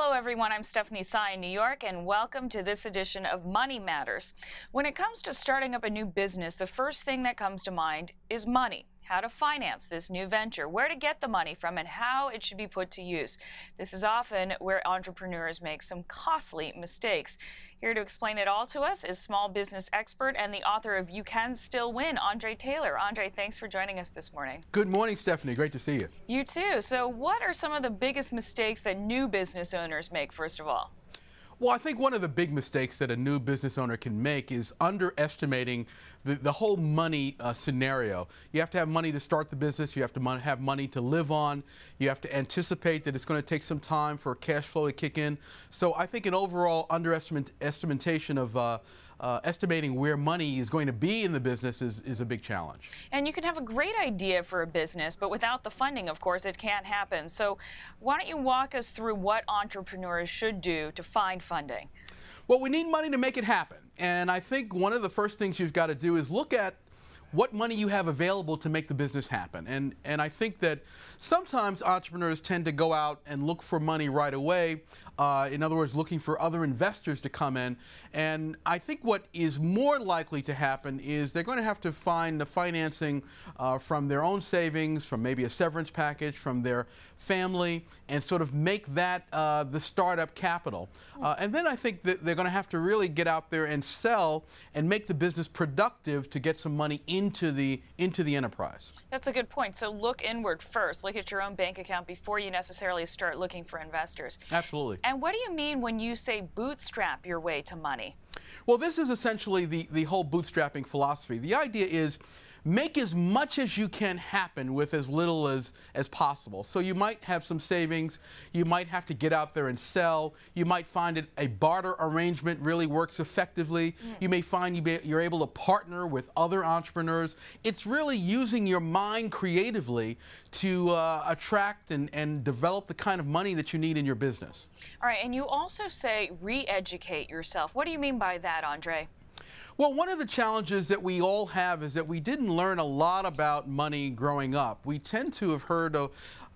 Hello, everyone. I'm Stephanie Tsai in New York, and welcome to this edition of Money Matters. When it comes to starting up a new business, the first thing that comes to mind is money. How to finance this new venture, where to get the money from, and how it should be put to use. This is often where entrepreneurs make some costly mistakes. Here to explain it all to us is small business expert and the author of You Can Still Win, Andre Taylor. Andre, thanks for joining us this morning. Good morning, Stephanie. Great to see you. You too. So what are some of the biggest mistakes that new business owners make, first of all? Well, I think one of the big mistakes that a new business owner can make is underestimating the whole money scenario. You have to have money to start the business. You have to have money to live on. You have to anticipate that it's going to take some time for cash flow to kick in. So I think an overall underestimation of estimating where money is going to be in the business is a big challenge. And you can have a great idea for a business, but without the funding, of course, it can't happen. So why don't you walk us through what entrepreneurs should do to find funding? Well, we need money to make it happen. And I think one of the first things you've got to do is look at what money you have available to make the business happen. And I think that sometimes entrepreneurs tend to go out and look for money right away. In other words, looking for other investors to come in. And I think what is more likely to happen is they're going to have to find the financing from their own savings, from maybe a severance package, from their family, and sort of make that the startup capital. And then I think that they're going to have to really get out there and sell and make the business productive to get some money into the enterprise. That's a good point. So look inward first. Look at your own bank account before you necessarily start looking for investors. Absolutely. And what do you mean when you say bootstrap your way to money? Well, this is essentially the whole bootstrapping philosophy. The idea is make as much as you can happen with as little as possible. So you might have some savings, you might have to get out there and sell, you might find that a barter arrangement really works effectively, you may find you're able to partner with other entrepreneurs. It's really using your mind creatively to attract and develop the kind of money that you need in your business. All right, and you also say re-educate yourself. What do you mean by that, Andre? Well, one of the challenges that we all have is that we didn't learn a lot about money growing up. We tend to have heard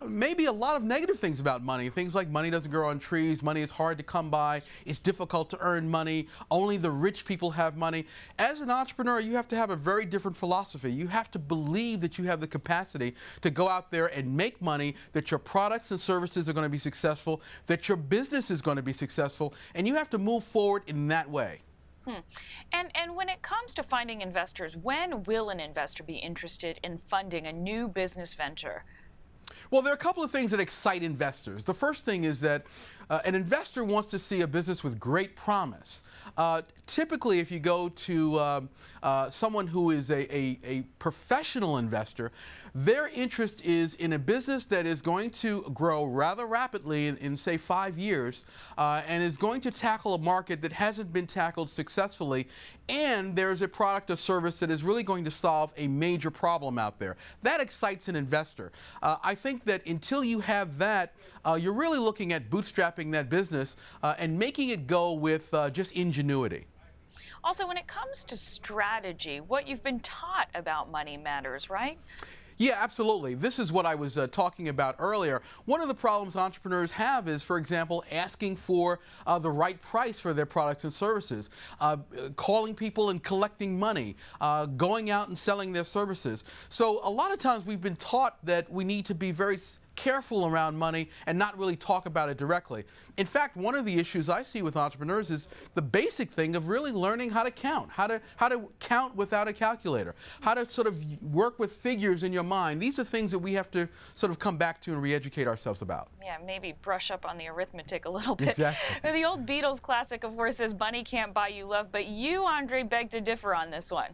maybe a lot of negative things about money. Things like money doesn't grow on trees, money is hard to come by, it's difficult to earn money, only the rich people have money. As an entrepreneur, you have to have a very different philosophy. You have to believe that you have the capacity to go out there and make money, that your products and services are going to be successful, that your business is going to be successful, and you have to move forward in that way. And when it comes to finding investors, when will an investor be interested in funding a new business venture? Well, there are a couple of things that excite investors. The first thing is that an investor wants to see a business with great promise. Typically, if you go to someone who is a professional investor, their interest is in a business that is going to grow rather rapidly in say 5 years and is going to tackle a market that hasn't been tackled successfully, and there's a product or service that is really going to solve a major problem out there. That excites an investor. I think that until you have that, you're really looking at bootstrapping that business and making it go with just ingenuity. Also, when it comes to strategy, what you've been taught about money matters, right? Yeah, absolutely. This is what I was talking about earlier. One of the problems entrepreneurs have is, for example, asking for the right price for their products and services, calling people and collecting money, going out and selling their services. So a lot of times we've been taught that we need to be very careful around money and not really talk about it directly. In fact, one of the issues I see with entrepreneurs is the basic thing of really learning how to count, how to count without a calculator, how to sort of work with figures in your mind. These are things that we have to sort of come back to and re-educate ourselves about. Yeah, maybe brush up on the arithmetic a little bit. Exactly. The old Beatles classic, of course, says money can't buy you love, but you, Andre, beg to differ on this one.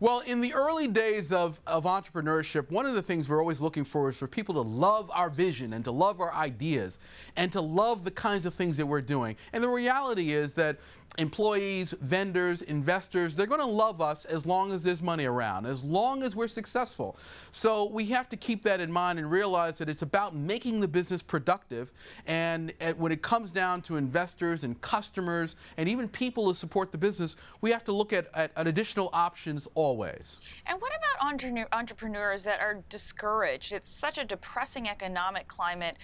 Well, in the early days of entrepreneurship, one of the things we're always looking for is for people to love our vision and to love our ideas and to love the kinds of things that we're doing. And the reality is that employees, vendors, investors, they're going to love us as long as there's money around, as long as we're successful. So we have to keep that in mind and realize that it's about making the business productive. And when it comes down to investors and customers and even people who support the business, we have to look at additional options always. And what about entrepreneurs that are discouraged? It's such a depressing economic climate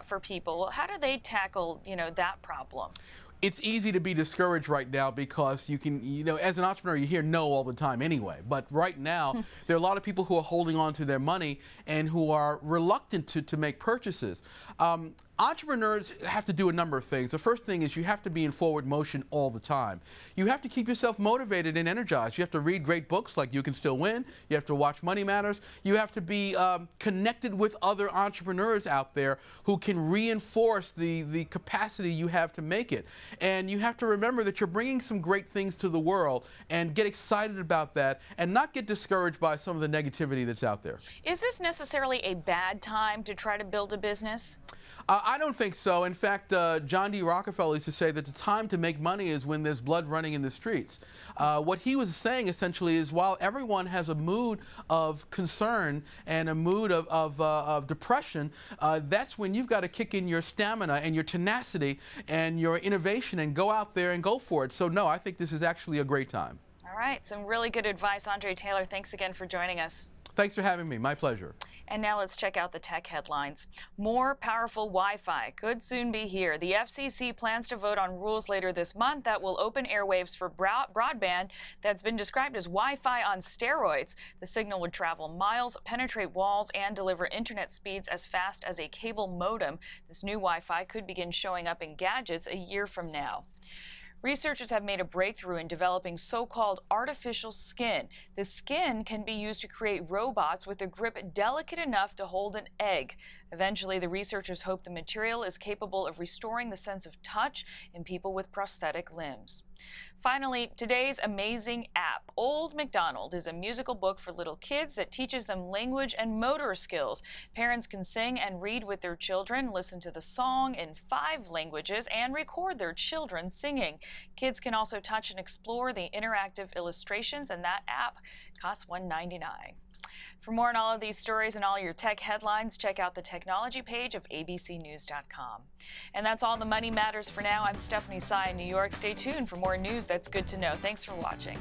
for people. How do they tackle, that problem? It's easy to be discouraged right now because you can, as an entrepreneur, you hear no all the time anyway. But right now, there are a lot of people who are holding on to their money and who are reluctant to make purchases. Entrepreneurs have to do a number of things. The first thing is you have to be in forward motion all the time. You have to keep yourself motivated and energized. You have to read great books like You Can Still Win. You have to watch Money Matters. You have to be connected with other entrepreneurs out there who can reinforce the capacity you have to make it. And you have to remember that you're bringing some great things to the world and get excited about that and not get discouraged by some of the negativity that's out there. Is this necessarily a bad time to try to build a business? I don't think so. In fact, John D. Rockefeller used to say that the time to make money is when there's blood running in the streets. What he was saying essentially is while everyone has a mood of concern and a mood of depression, that's when you've got to kick in your stamina and your tenacity and your innovation and go out there and go for it. So no, I think this is actually a great time. All right, some really good advice. Andre Taylor, thanks again for joining us. Thanks for having me. My pleasure. And now let's check out the tech headlines. More powerful Wi-Fi could soon be here. The FCC plans to vote on rules later this month that will open airwaves for broadband that's been described as Wi-Fi on steroids. The signal would travel miles, penetrate walls, and deliver internet speeds as fast as a cable modem. This new Wi-Fi could begin showing up in gadgets a year from now. Researchers have made a breakthrough in developing so-called artificial skin. The skin can be used to create robots with a grip delicate enough to hold an egg. Eventually, the researchers hope the material is capable of restoring the sense of touch in people with prosthetic limbs. Finally, today's amazing app. Old MacDonald is a musical book for little kids that teaches them language and motor skills. Parents can sing and read with their children, listen to the song in 5 languages, and record their children singing. Kids can also touch and explore the interactive illustrations, and that app costs $1.99. For more on all of these stories and all your tech headlines, check out the technology page of abcnews.com. And that's all the Money Matters for now. I'm Stephanie Sy in New York. Stay tuned for more news that's good to know. Thanks for watching.